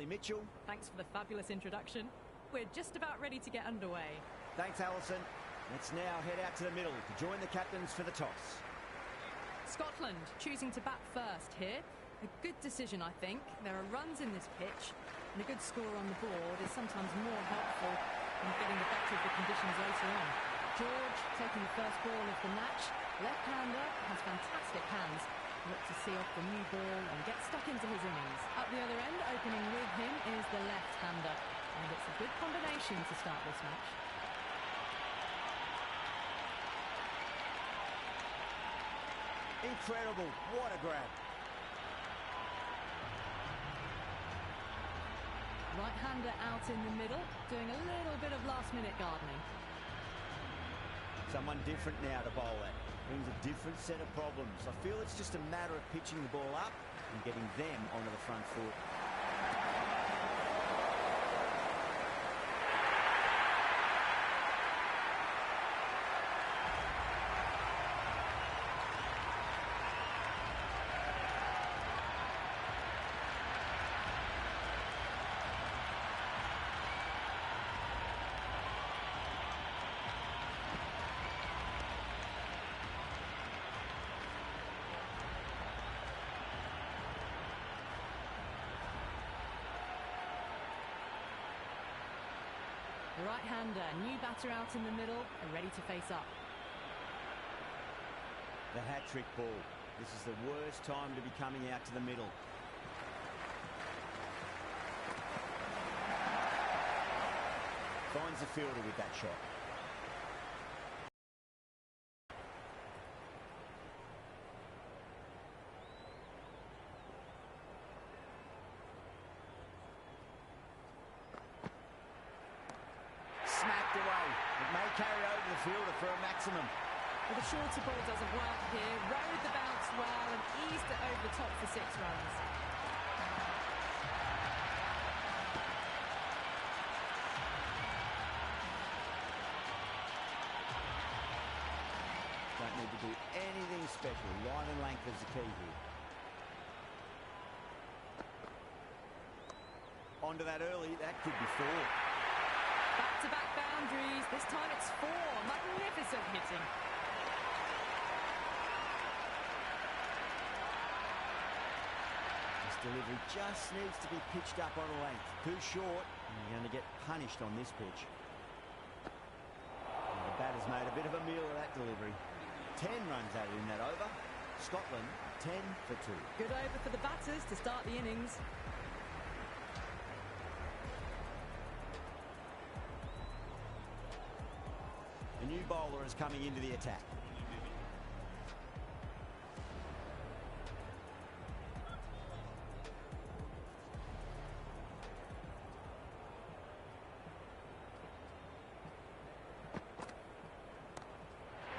Mitchell. Thanks for the fabulous introduction. We're just about ready to get underway. Thanks, Alison. Let's now head out to the middle to join the captains for the toss. Scotland choosing to bat first here. A good decision, I think. There are runs in this pitch, and a good score on the board is sometimes more helpful than getting the better of the conditions later on. George taking the first ball of the match. Left-hander has fantastic hands. Look to see off the new ball and get stuck into his innings. Up the other end, opening with him, is the left-hander. And it's a good combination to start this match. Incredible. What a grab. Right-hander out in the middle, doing a little bit of last-minute gardening. Someone different now to bowl at. Brings a different set of problems. I feel it's just a matter of pitching the ball up and getting them onto the front foot. The right-hander, new batter out in the middle, and ready to face up. The hat-trick ball. This is the worst time to be coming out to the middle. Finds the fielder with that shot. Carry over the fielder for a maximum. Well, the shorter ball doesn't work here. Rode the bounce well and eased it over the top for 6 runs. Don't need to do anything special. Line and length is the key here. Onto that early. That could be 4. Back-to-back boundaries. This time it's 4. Magnificent hitting. This delivery just needs to be pitched up on a length. Too short, and you're going to get punished on this pitch. And the batter's made a bit of a meal of that delivery. 10 runs added in that over. Scotland 10 for 2. Good over for the batters to start the innings. A new bowler is coming into the attack.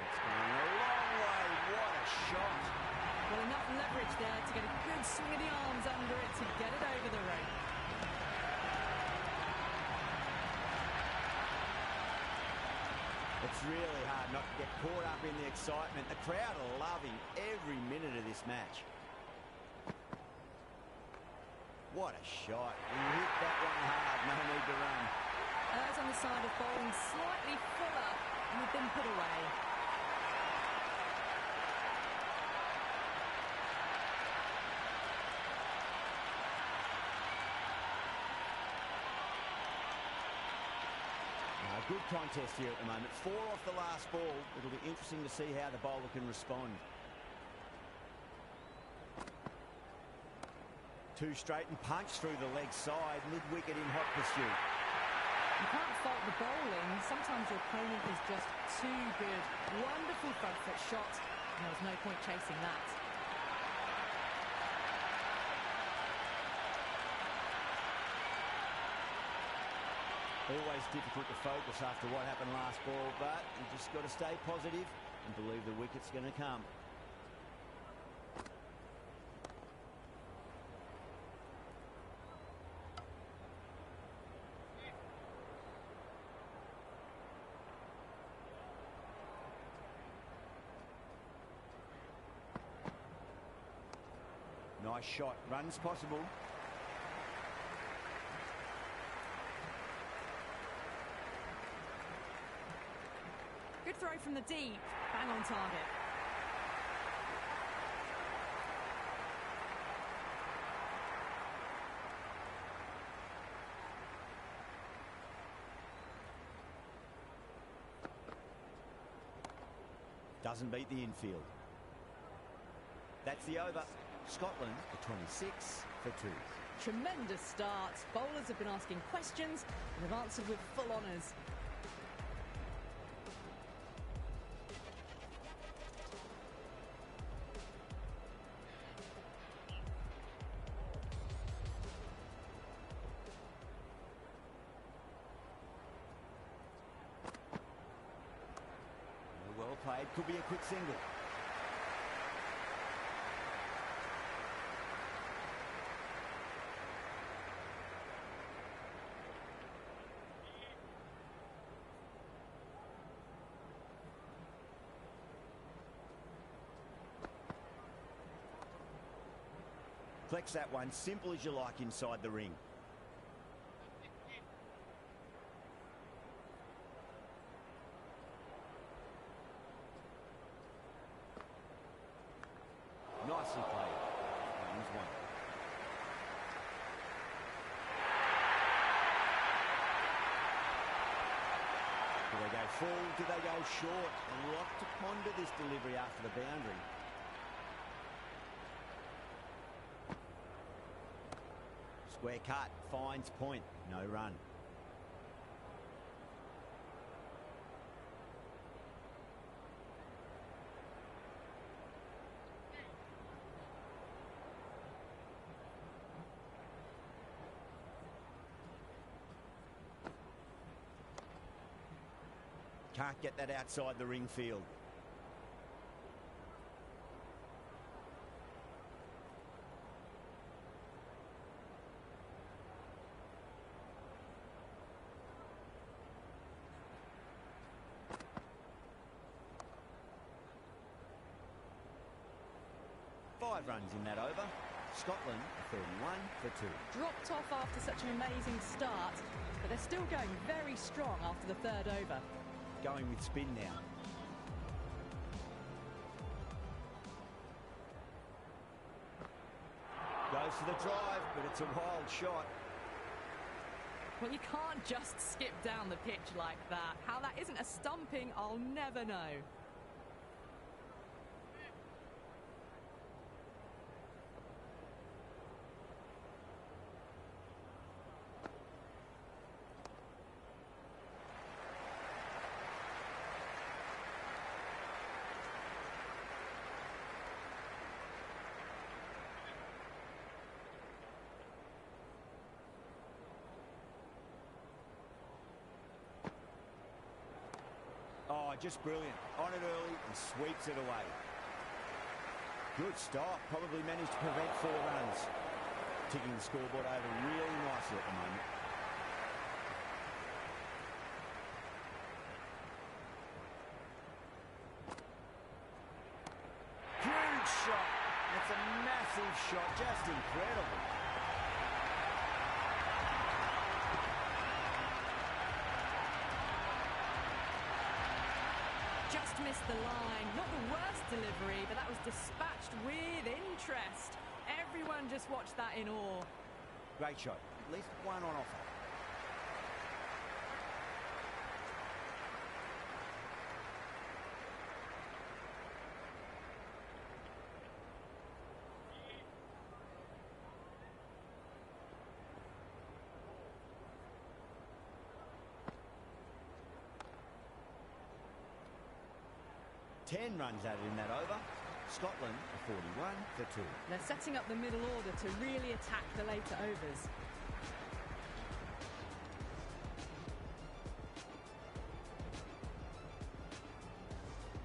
It's going a long way. What a shot. Well, enough leverage there to get a good swing of the arms under it to get it over the rope. It's really hard not to get caught up in the excitement. The crowd are loving every minute of this match. What a shot. He hit that one hard. No need to run. Errs on the side of bowling slightly fuller and had been put away. Good contest here at the moment. 4 off the last ball. It'll be interesting to see how the bowler can respond. 2 straight and punch through the leg side. Mid-wicket in hot pursuit. You can't fault the bowling. Sometimes your opponent is just too good. Wonderful front foot shot, and there was no point chasing that. Always difficult to focus after what happened last ball, but you've just got to stay positive and believe the wicket's going to come. Nice shot. Runs possible. Good throw from the deep. Bang on target. Doesn't beat the infield. That's the over. Scotland for 26 for 2. Tremendous start. Bowlers have been asking questions and have answered with full honours. Well played. Could be a quick single. Flex that one, simple as you like inside the ring. Nicely played. He's one. Do they go full? Do they go short? A lot to ponder this delivery after the boundary. Square cut, finds point, no run. Can't get that outside the ring field. Five runs in that over. Scotland 31 for 2. Dropped off after such an amazing start, but they're still going very strong after the third over. Going with spin now. Goes for the drive, but it's a wild shot. Well, you can't just skip down the pitch like that. How that isn't a stumping, I'll never know. Oh, just brilliant. On it early and sweeps it away. Good stop. Probably managed to prevent 4 runs. Ticking the scoreboard over really nicely at the moment. Huge shot. That's a massive shot. Just incredible. Just missed the line. Not the worst delivery, but that was dispatched with interest. Everyone just watched that in awe. Great shot. At least one on offer. Ten runs added in that over. Scotland 41 for 2. They're setting up the middle order to really attack the later overs.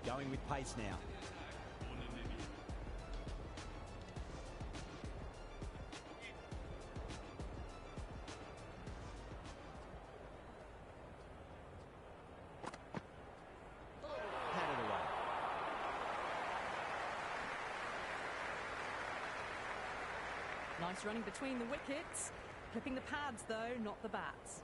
Going with pace now. Nice running between the wickets. Clipping the pads, though, not the bats.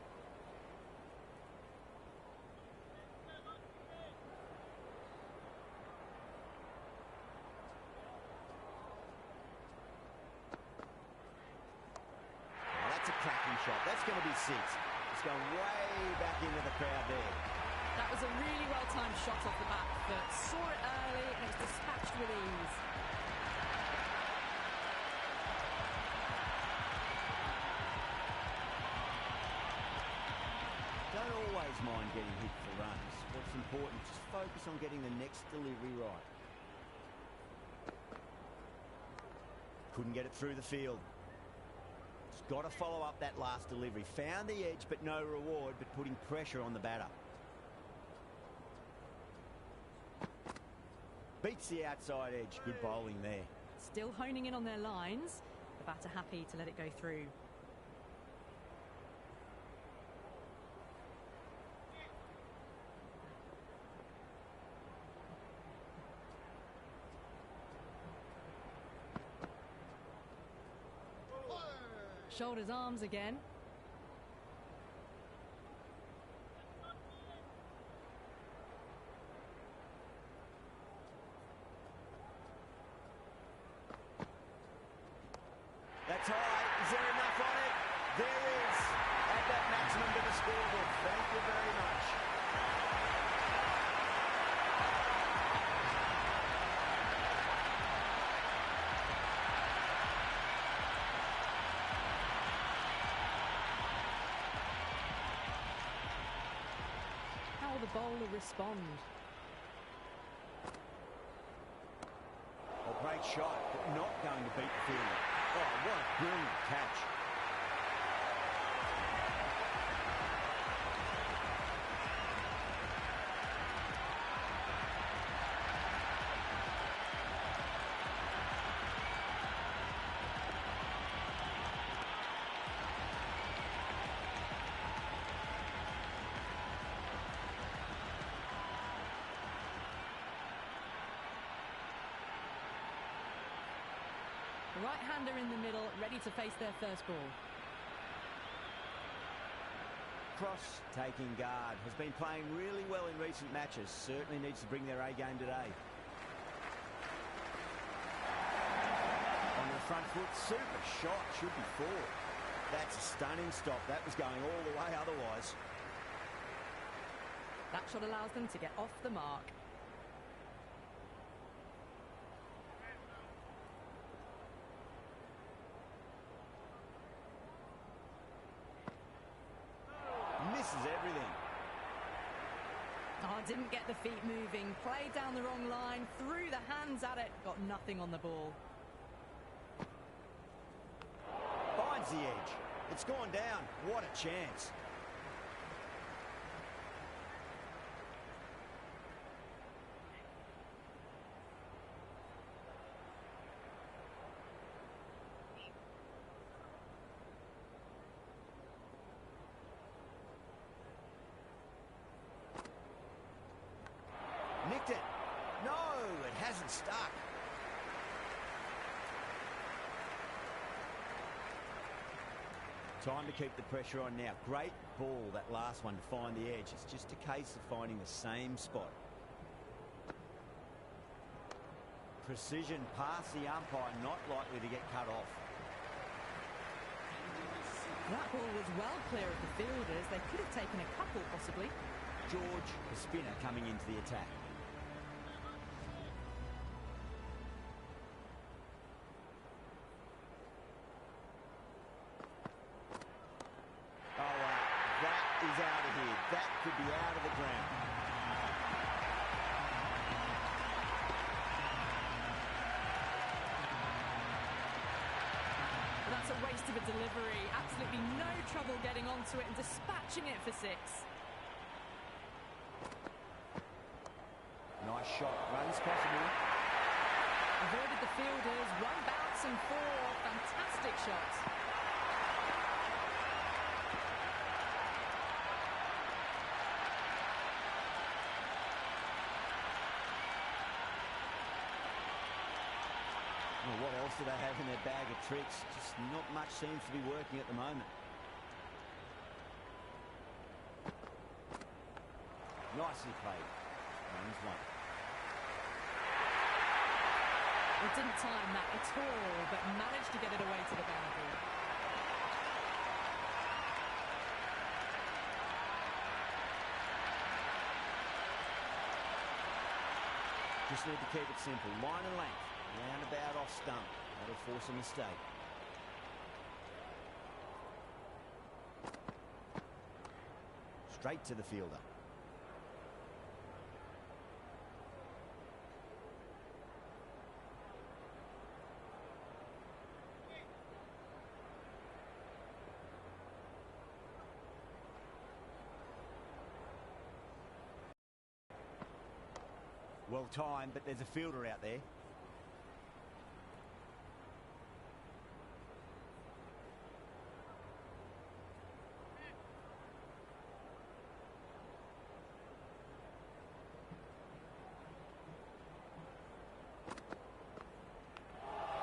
cracking shot. That's going to be 6. It's going way back into the crowd there. That was a really well-timed shot off the back, but saw it early and it's dispatched with ease. Don't always mind getting hit for runs. What's important, just focus on getting the next delivery right. Couldn't get it through the field. Just got to follow up that last delivery. Found the edge, but no reward, but putting pressure on the batter. Beats the outside edge. Good bowling there. Still honing in on their lines. The batter happy to let it go through. Shoulders, arms again. That's high. Is there enough on it? There is. Add that maximum to the scoreboard. Thank you very much. How will the bowler respond? Oh, great shot, but not going to beat the fielder. Oh, what a brilliant catch. The right-hander in the middle, ready to face their first ball. Cross taking guard. Has been playing really well in recent matches. Certainly needs to bring their A game today. On the front foot, super shot. Should be 4. That's a stunning stop. That was going all the way otherwise. That shot allows them to get off the mark. Misses everything. Oh, didn't get the feet moving. Played down the wrong line. Threw the hands at it. Got nothing on the ball. Finds the edge. It's gone down. What a chance. Nicked it. No, it hasn't stuck. Time to keep the pressure on now. Great ball, that last one, to find the edge. It's just a case of finding the same spot. Precision past the umpire, not likely to get cut off. That ball was well clear of the fielders. They could have taken a couple, possibly. George, the spinner, coming into the attack. Is out of here. That could be out of the ground. Well, that's a waste of a delivery. Absolutely no trouble getting onto it and dispatching it for 6. Nice shot. Runs possible. Avoided the fielders. Run, bounce and 4. Fantastic shots. Well, what else do they have in their bag of tricks? Just not much seems to be working at the moment. Nicely played. Runs 1. It didn't time that at all, but managed to get it away to the boundary. Just need to keep it simple. Line and length. Roundabout off stump. That'll force a mistake. Straight to the fielder. Well timed, but there's a fielder out there.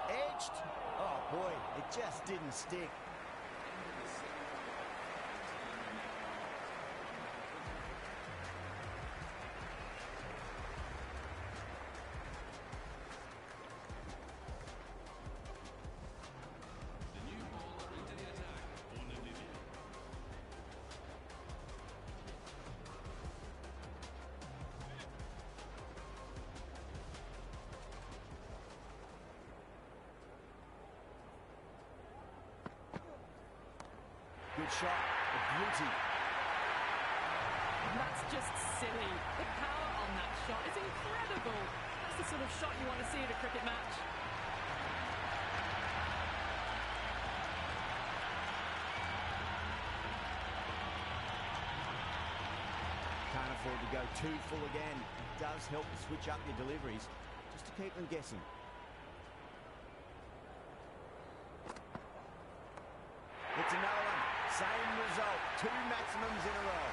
Edged. Oh boy, it just didn't stick. Good shot, a beauty. That's just silly. The power on that shot is incredible. That's the sort of shot you want to see at a cricket match. Can't afford to go too full again. It does help to switch up your deliveries, just to keep them guessing. It's another one. Same result. 2 maximums in a row.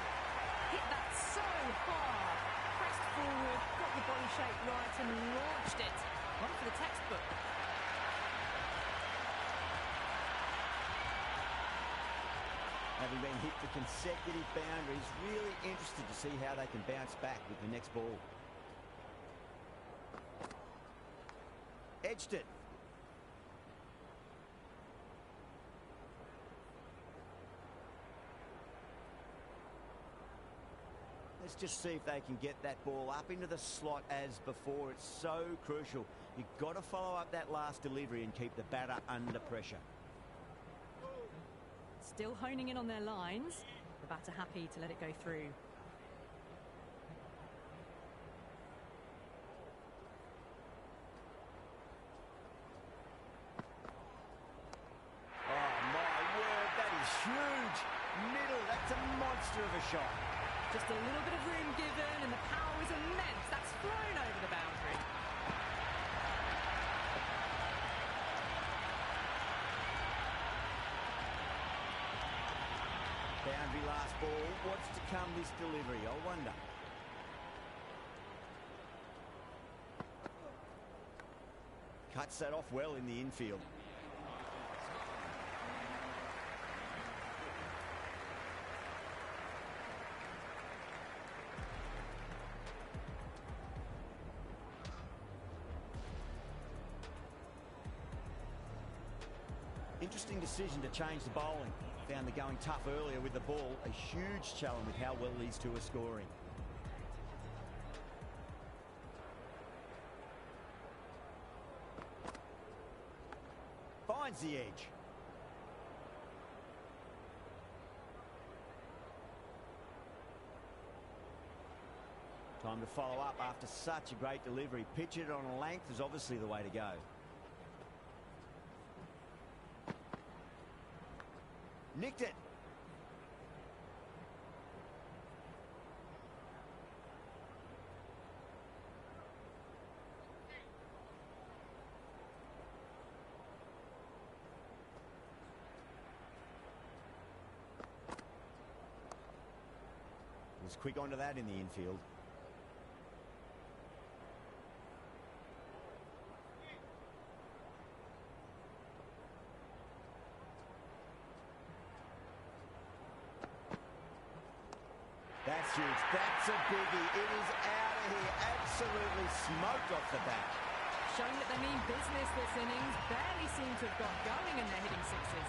Hit that so hard. Pressed forward, got the body shape right and launched it. One for the textbook. Having been hit for consecutive boundaries, really interested to see how they can bounce back with the next ball. Edged it. Let's just see if they can get that ball up into the slot as before. It's so crucial. You've got to follow up that last delivery and keep the batter under pressure. Still honing in on their lines. The batter happy to let it go through. Oh my word, that is huge. Middle, that's a monster of a shot. Just a little bit of room given and the power is immense. That's flown over the boundary. Boundary last ball. What's to come this delivery? I wonder. Cuts that off well in the infield. Interesting decision to change the bowling. Found the going tough earlier with the ball. A huge challenge with how well these two are scoring. Finds the edge. Time to follow up after such a great delivery. Pitch it on a length is obviously the way to go. Nicked it. Was quick onto that in the infield. That's huge. That's a biggie. It is out of here. Absolutely smoked off the bat. Showing that they mean business this innings. Barely seem to have got going and they're hitting sixes.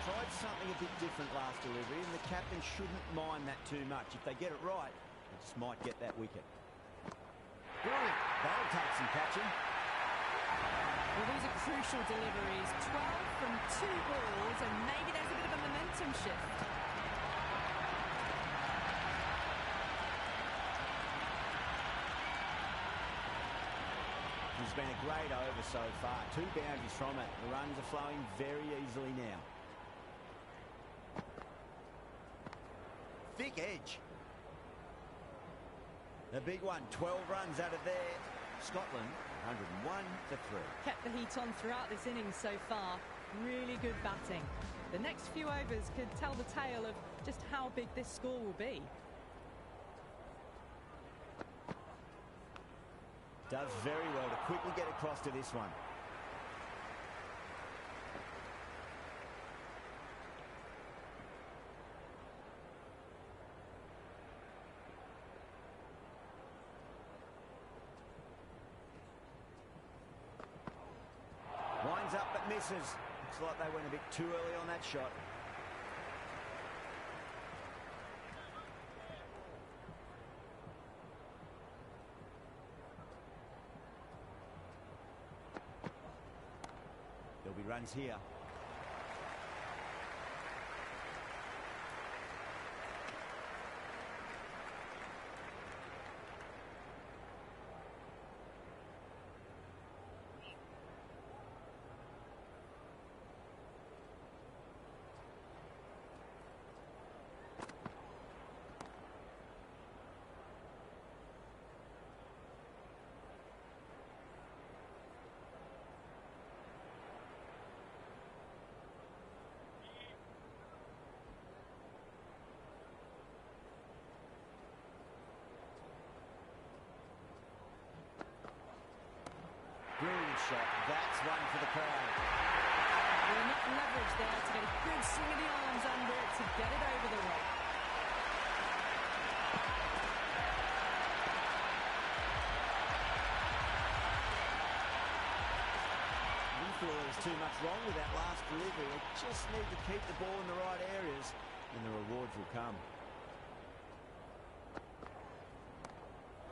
Tried something a bit different last delivery, and the captain shouldn't mind that too much. If they get it right, they just might get that wicket. Brilliant. That'll take some catching. Well, these are crucial deliveries. 12 from 2 balls, and maybe there's a bit of a momentum shift. It's been a great over so far. 2 boundaries from it. The runs are flowing very easily now. Thick edge. The big one, 12 runs out of there. Scotland, 101 for 3. Kept the heat on throughout this innings so far. Really good batting. The next few overs could tell the tale of just how big this score will be. Does very well to quickly get across to this one. Winds up but misses. Looks like they went a bit too early on that shot. There'll be runs here. Brilliant shot. That's one for the crowd. Well, enough leverage there to get a good swing of the arms under it to get it over the rope. We feel there was too much wrong with that last delivery. They just need to keep the ball in the right areas, and the rewards will come.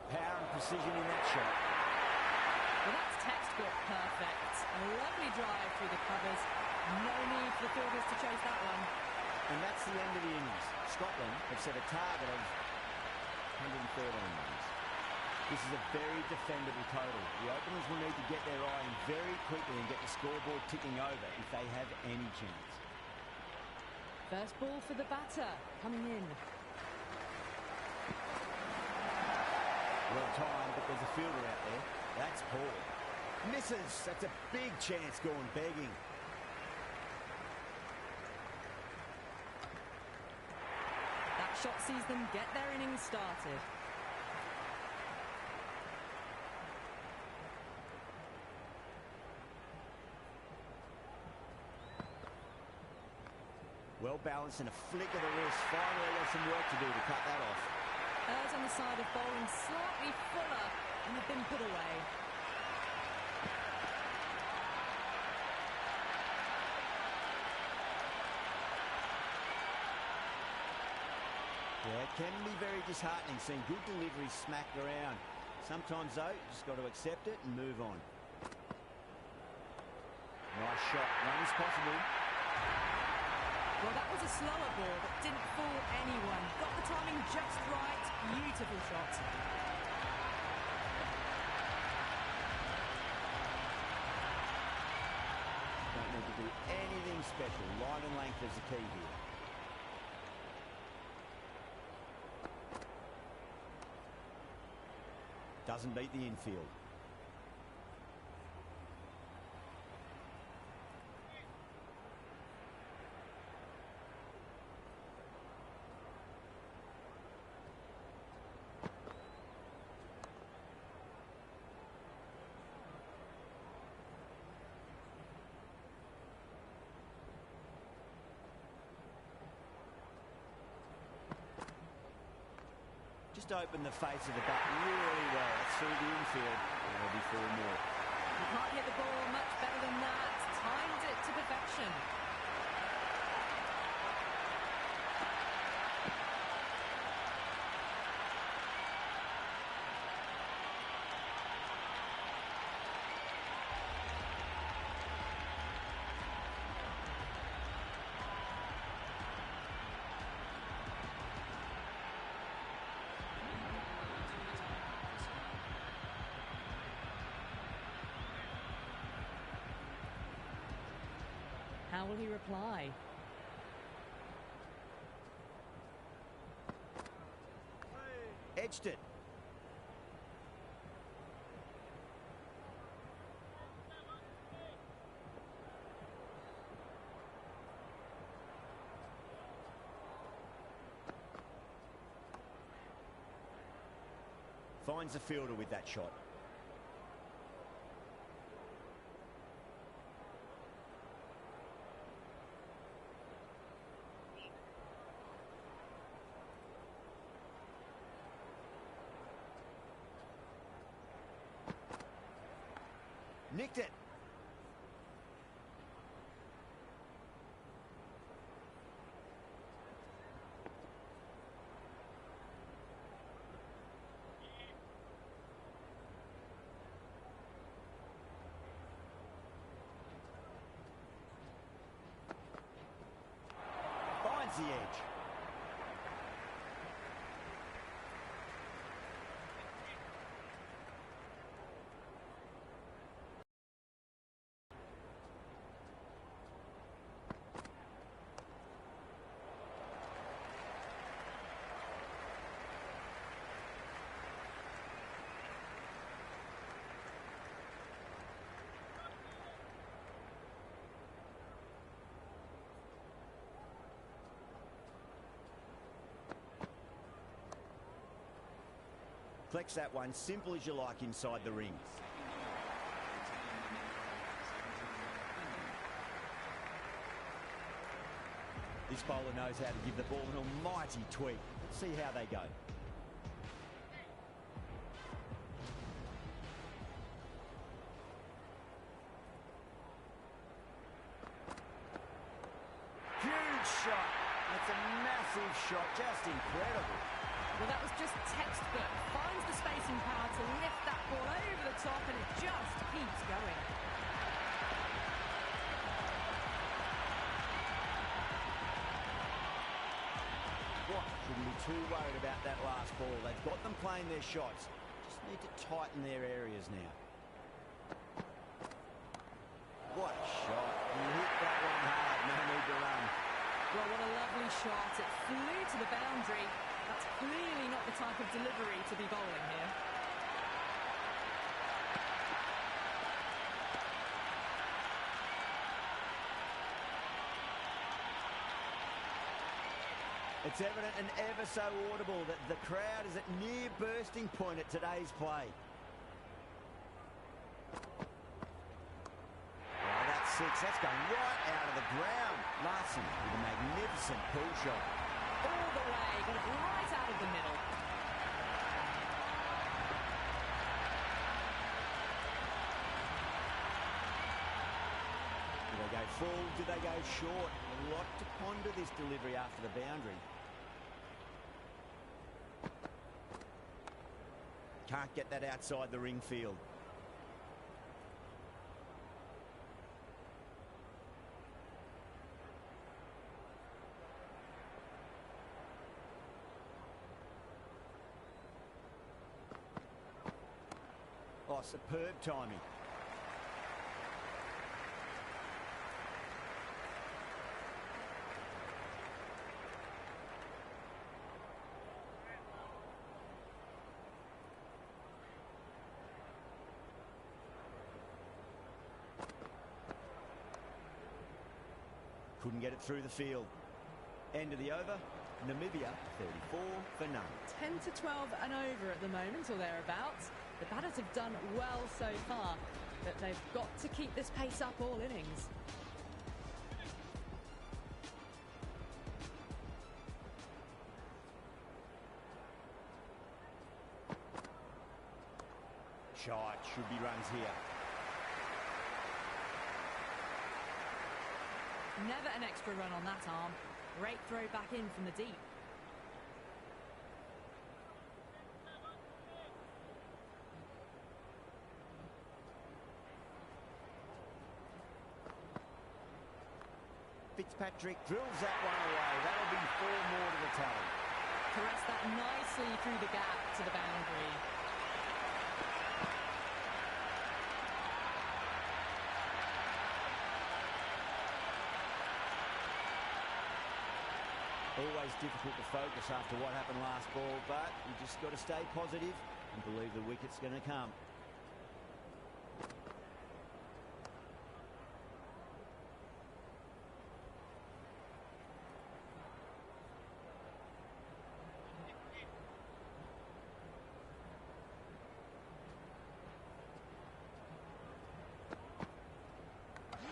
Power and precision in that shot. Well, that's textbook perfect. A lovely drive through the covers. No need for the fielders to chase that one. And that's the end of the innings. Scotland have set a target of 113 runs. This is a very defendable total. The openers will need to get their eye in very quickly and get the scoreboard ticking over if they have any chance. First ball for the batter, coming in. Well timed, but there's a fielder out there. That's poor. Misses. That's a big chance gone begging. That shot sees them get their innings started. Well balanced and a flick of the wrist. Finally got some work to do to cut that off. Errs on the side of bowling slightly fuller and have been put away. Yeah, it can be very disheartening seeing good deliveries smacked around. Sometimes, though, you just got to accept it and move on. Nice shot. Run is possible. Well, that was a slower ball that didn't fool anyone. Got the timing just right. Beautiful shot. Don't need to do anything special. Line and length is the key here. Doesn't beat the infield. Just open the face of the bat really well. That's through the infield. And there'll be 4 more. You can't hit the ball much better than that. Timed it to perfection. How will he reply? Edged it. Finds the fielder with that shot. Nicked it. Finds the edge. Flex that one, simple as you like inside the ring. This bowler knows how to give the ball an almighty tweak. Let's see how they go. Huge shot. That's a massive shot, just incredible. Well, that was just textbook. Finds the spacing power to lift that ball over the top, and it just keeps going. What? Shouldn't be too worried about that last ball. They've got them playing their shots. Just need to tighten their areas now. What a shot. You hit that one hard. No need to run. Well, what a lovely shot. It flew to the boundary. That's clearly not the type of delivery to be bowling here. It's evident and ever so audible that the crowd is at near bursting point at today's play. Oh, that's six. That's going right out of the ground. Larson with a magnificent pull shot. All the way, got it right out of the middle. Do they go full? Do they go short? A lot to ponder this delivery after the boundary. Can't get that outside the ring field. Oh, superb timing. Couldn't get it through the field. End of the over. Namibia 34 for none. 10 to 12 and over at the moment, or thereabouts. The batters have done well so far, but they've got to keep this pace up all innings. Shot, should be runs here. Never an extra run on that arm. Great throw back in from the deep. Fitzpatrick drills that one away. That'll be 4 more to the tally. Caressed that nicely through the gap to the boundary. Always difficult to focus after what happened last ball, but you just got to stay positive and believe the wicket's going to come.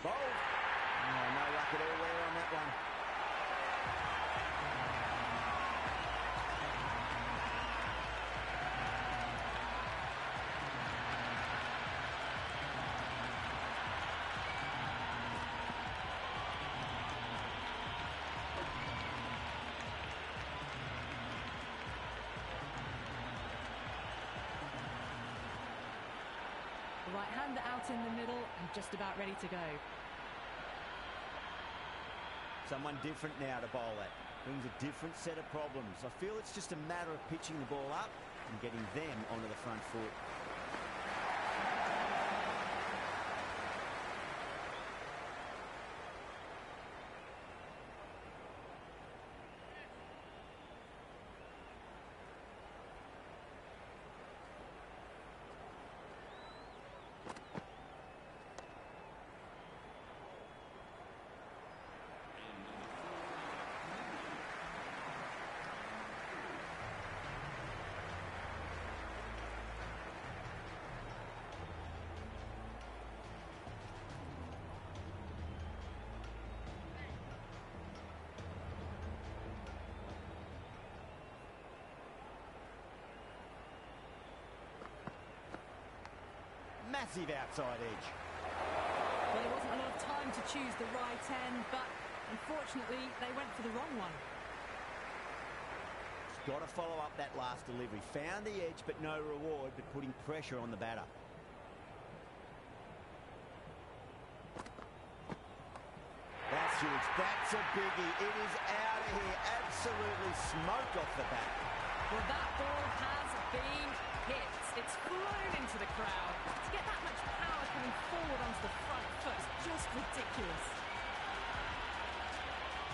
Bowled. Oh, no luck at all there on that one. The right-hander out in the middle and just about ready to go. Someone different now to bowl at. Brings a different set of problems. I feel it's just a matter of pitching the ball up and getting them onto the front foot. Massive outside edge. Well, there wasn't a lot of time to choose the right end, but unfortunately they went for the wrong one. Got to follow up that last delivery. Found the edge, but no reward, but putting pressure on the batter. That's huge. That's a biggie. It is out of here. Absolutely smoked off the bat. Well, that ball has been hit. It's flown into the crowd. To get that much power coming forward onto the front foot is just ridiculous.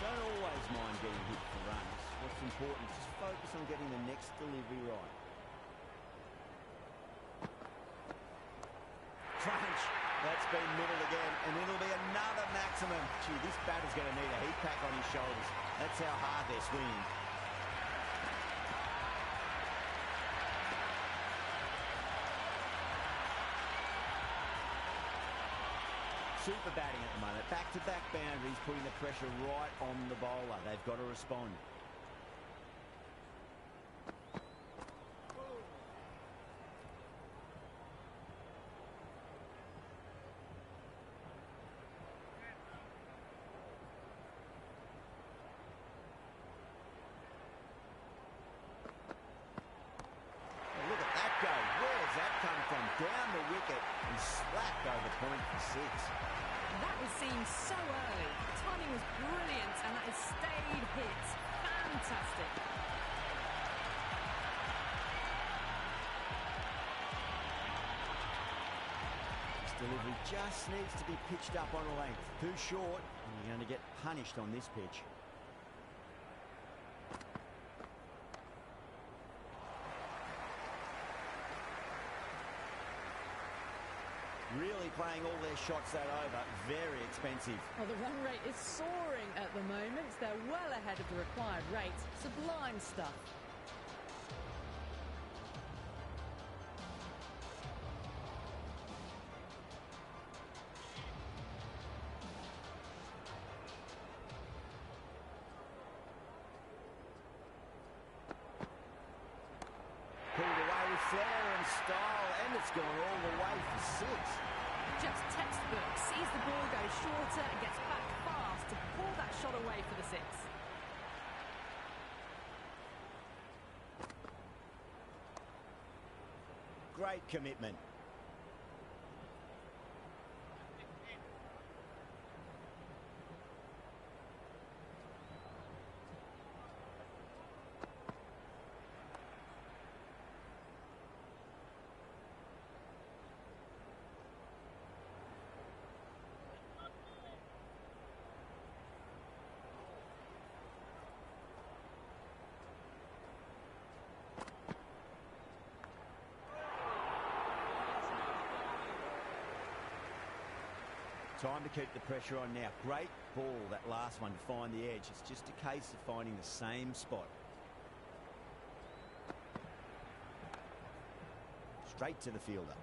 Don't always mind getting hit for runs. What's important is just focus on getting the next delivery right. Crunch. That's been middled again, and it'll be another maximum. Gee, this batter's going to need a heat pack on his shoulders. That's how hard they're swinging. Super batting at the moment. Back-to-back boundaries, putting the pressure right on the bowler. They've got to respond. Look at that go. Where's that come from? Down the wicket and slapped over point for six. That was seen so early. The timing was brilliant, and that has stayed hit. Fantastic. This delivery just needs to be pitched up on a length. Too short, and you're going to get punished on this pitch. Really playing all their shots that over. Very expensive. Well, the run rate is soaring at the moment. They're well ahead of the required rate. Sublime stuff. Pulled away with flair and style, and it's gone all the way for six. Just textbook. Sees the ball go shorter and gets back fast to pull that shot away for the six. Great commitment. Time to keep the pressure on now. Great ball, that last one, to find the edge. It's just a case of finding the same spot. Straight to the fielder.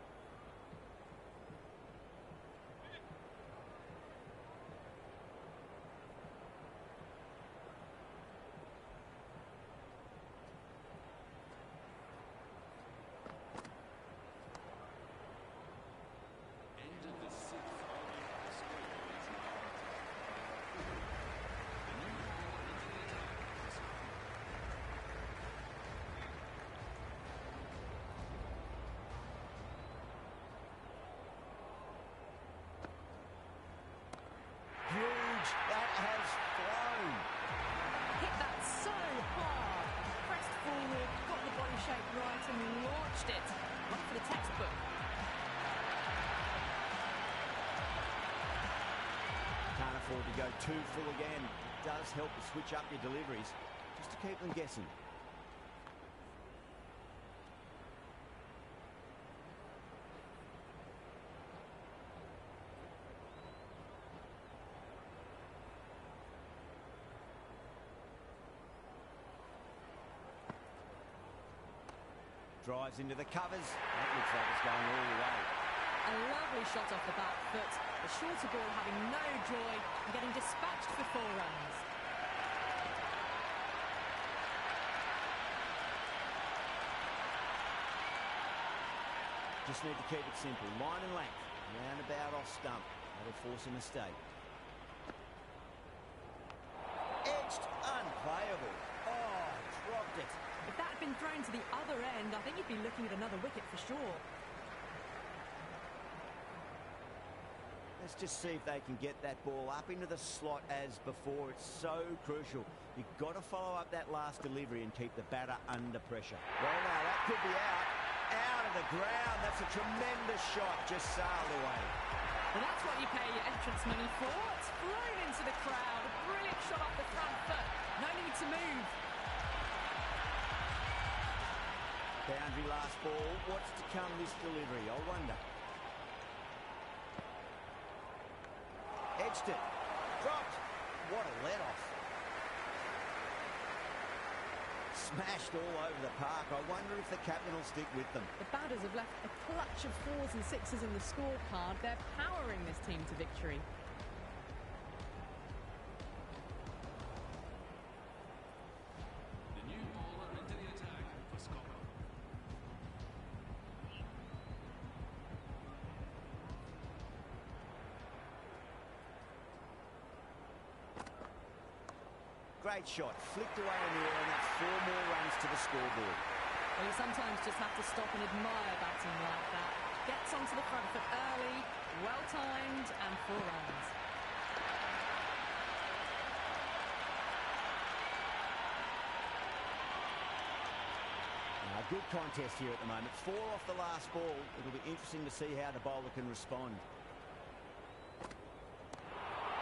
That has flown. Hit that so hard. Pressed forward, got the body shape right and launched it. Right for the textbook. Can't afford to go too full again. It does help to switch up your deliveries just to keep them guessing. Drives into the covers. That looks like it's going all the way. A lovely shot off the back foot. The shorter ball having no joy and getting dispatched for 4 runs. Just need to keep it simple. Line and length. Roundabout off stump. That'll force a mistake. Edged. Unplayable. Oh, dropped it. If that had been thrown to the other end, I think you'd be looking at another wicket for sure. Let's just see if they can get that ball up into the slot as before. It's so crucial. You've got to follow up that last delivery and keep the batter under pressure. Well, now that could be out. Out of the ground. That's a tremendous shot. Just sailed away. Well, that's what you pay your entrance money for. It's flown into the crowd. A brilliant shot off the front foot. No need to move. Boundary last ball. What's to come this delivery? I wonder. Edged it. Dropped. What a let-off. Smashed all over the park. I wonder if the captain will stick with them. The batters have left a clutch of 4s and 6s in the scorecard. They're powering this team to victory. Great shot, flicked away in the air, and that's 4 more runs to the scoreboard. Well, you sometimes just have to stop and admire batting like that. Gets onto the front foot early, well-timed, and 4 runs. Now, a good contest here at the moment. 4 off the last ball. It'll be interesting to see how the bowler can respond.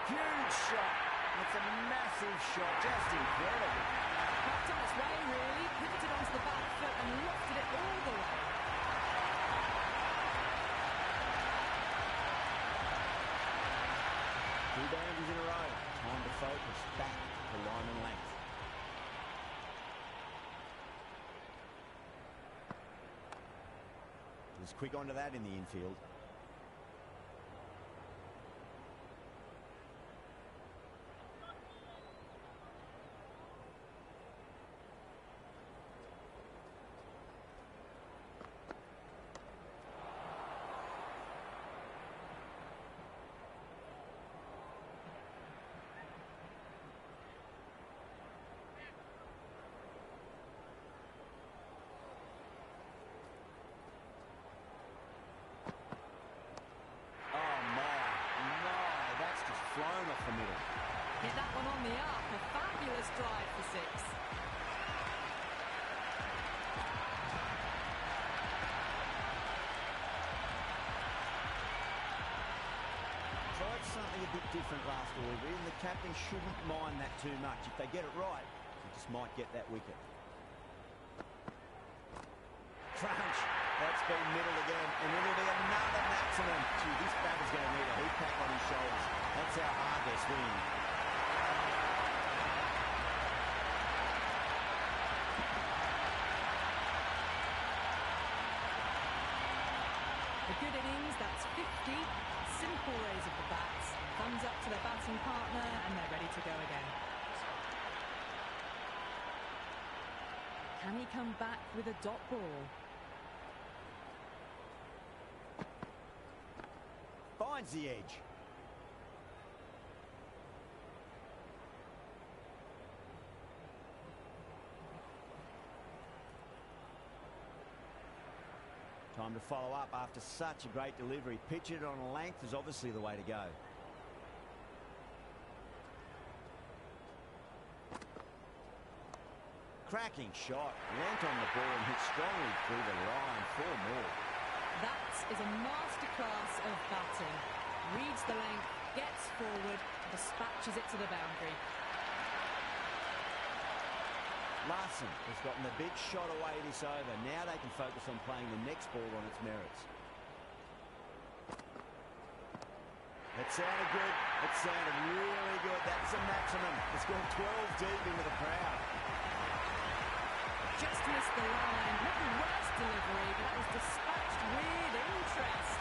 Huge shot. It's a massive shot, just incredible. Packed on its way, really. Pivoted onto the back foot and lofted it all the way. Two boundaries in a row. Time to focus back to line and length. He was quick onto that in the infield. Flown off the middle. Hit that one on the up. A fabulous drive for 6. Tried something a bit different last delivery, and the captain shouldn't mind that too much. If they get it right, they just might get that wicket. Crunch. That's been middled again, and it'll be another maximum. Gee, this batter's going to need a heat pack on his shoulder. swing. A good innings, that's 50. Simple raise of the bats. Thumbs up to their batting partner, and they're ready to go again. Can he come back with a dot ball? Finds the edge. Time to follow up after such a great delivery. Pitch it on a length is obviously the way to go. Cracking shot. Went on the ball and hit strongly through the line. 4 more. That is a masterclass of batting. Reads the length, gets forward, dispatches it to the boundary. Larson has gotten the big shot away this over. Now they can focus on playing the next ball on its merits. That sounded good. It sounded really good. That's a maximum. It's gone 12 deep into the crowd. Just missed the line. Not the worst delivery, but that was dispatched with interest.